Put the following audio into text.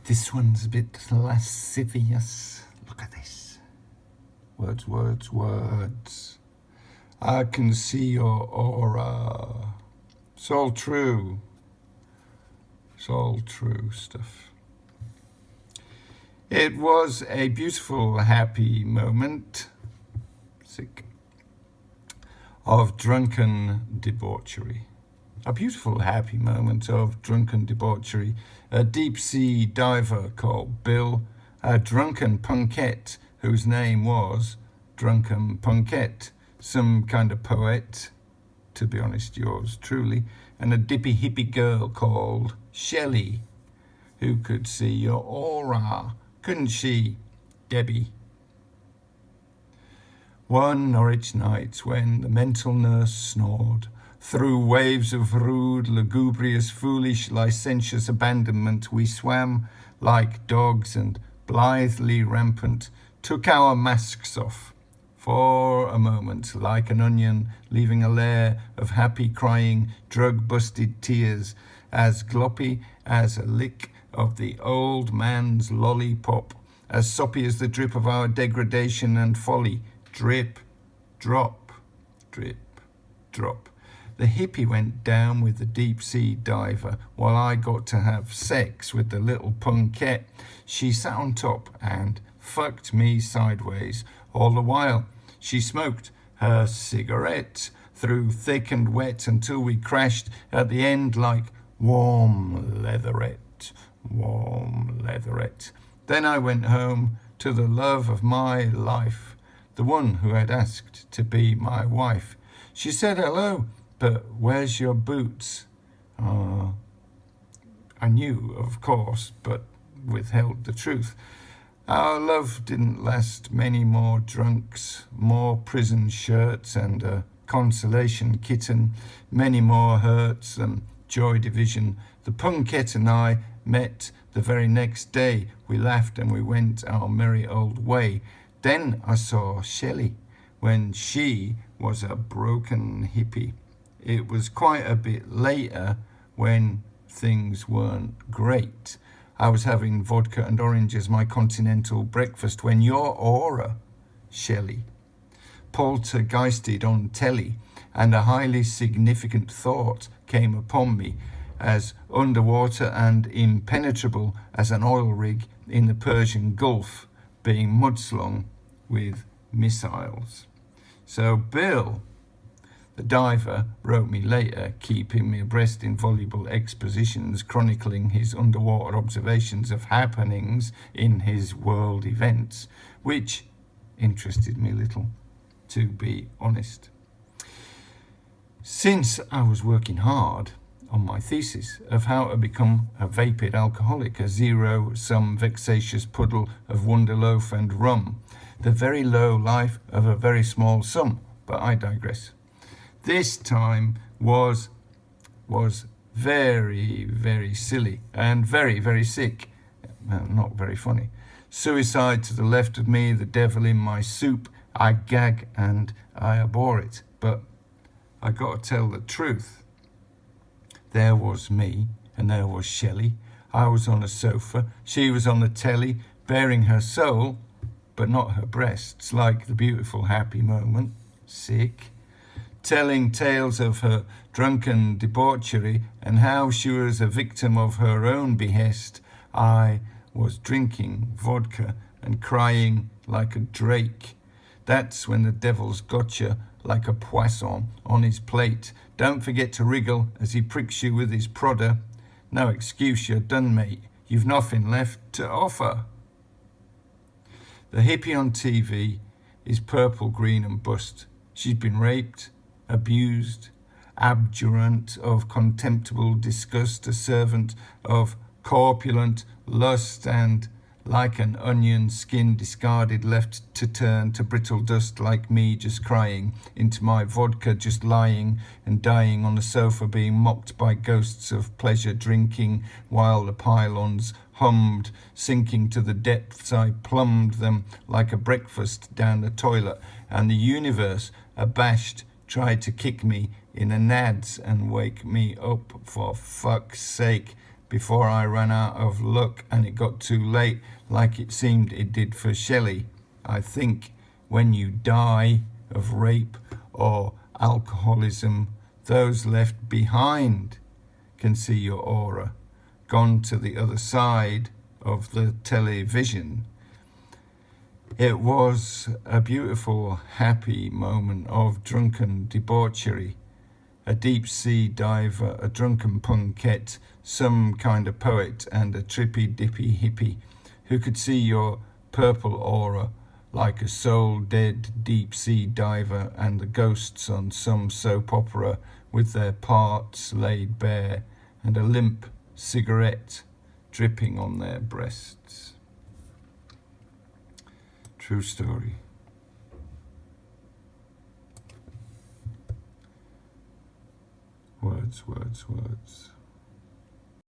This one's a bit lascivious. Look at this. Words, words, words. I can see your aura. It's all true. It's all true stuff. It was a beautiful, happy moment of drunken debauchery. A beautiful, happy moment of drunken debauchery. A deep-sea diver called Bill, a drunken punkette whose name was Drunken Punkette, some kind of poet, to be honest, yours truly, and a dippy hippie girl called Shelley, who could see your aura, couldn't she, Debbie? One Norwich night when the mental nurse snored, through waves of rude, lugubrious, foolish, licentious abandonment, we swam like dogs and blithely rampant, took our masks off for a moment, like an onion, leaving a layer of happy crying, drug-busted tears, as gloppy as a lick of the old man's lollipop, as soppy as the drip of our degradation and folly. Drip, drop, drip, drop. The hippie went down with the deep-sea diver while I got to have sex with the little punkette. She sat on top and fucked me sideways. All the while, she smoked her cigarette through thick and wet until we crashed at the end like warm leatherette, warm leatherette. Then I went home to the love of my life, the one who had asked to be my wife. She said hello, but where's your boots? I knew, of course, but withheld the truth. Our love didn't last many more drunks, more prison shirts and a consolation kitten, many more hurts and Joy Division. The punkette and I met the very next day. We laughed and we went our merry old way. Then I saw Shelley when she was a broken hippie. It was quite a bit later when things weren't great. I was having vodka and orange as my continental breakfast when your aura, Shelley, poltergeisted on telly, and a highly significant thought came upon me, as underwater and impenetrable as an oil rig in the Persian Gulf, being mudslung with missiles. So Bill, the diver, wrote me later, keeping me abreast in voluble expositions chronicling his underwater observations of happenings in his world events, which interested me little, to be honest. Since I was working hard on my thesis of how to become a vapid alcoholic, a zero-sum vexatious puddle of Wonderloaf and rum, the very low life of a very small sum, but I digress. This time was very, very silly and very, very sick. Not very funny. Suicide to the left of me, the devil in my soup. I gag and I abhor it. But I got to tell the truth. There was me and there was Shelley. I was on a sofa. She was on the telly, bearing her soul, but not her breasts, like the beautiful happy moment. Sick. Telling tales of her drunken debauchery and how she was a victim of her own behest. I was drinking vodka and crying like a drake. That's when the devil's got you like a poisson on his plate. Don't forget to wriggle as he pricks you with his prodder. No excuse, you're done, mate. You've nothing left to offer. The hippie on TV is purple, green and bust. She's been raped, abused, abjurant of contemptible disgust, a servant of corpulent lust, and like an onion, skin discarded, left to turn to brittle dust, like me, just crying into my vodka, just lying and dying on the sofa, being mocked by ghosts of pleasure drinking while the pylons hummed, sinking to the depths. I plumbed them like a breakfast down the toilet, and the universe, abashed, tried to kick me in the nads and wake me up. For fuck's sake, before I ran out of luck and it got too late, like it seemed it did for Shelley. I think when you die of rape or alcoholism, those left behind can see your aura, gone to the other side of the television. It was a beautiful, happy moment of drunken debauchery. A deep-sea diver, a drunken punkette, some kind of poet, and a trippy-dippy hippie who could see your purple aura like a soul-dead deep-sea diver and the ghosts on some soap opera with their parts laid bare and a limp cigarette dripping on their breasts. True story. Words, words, words.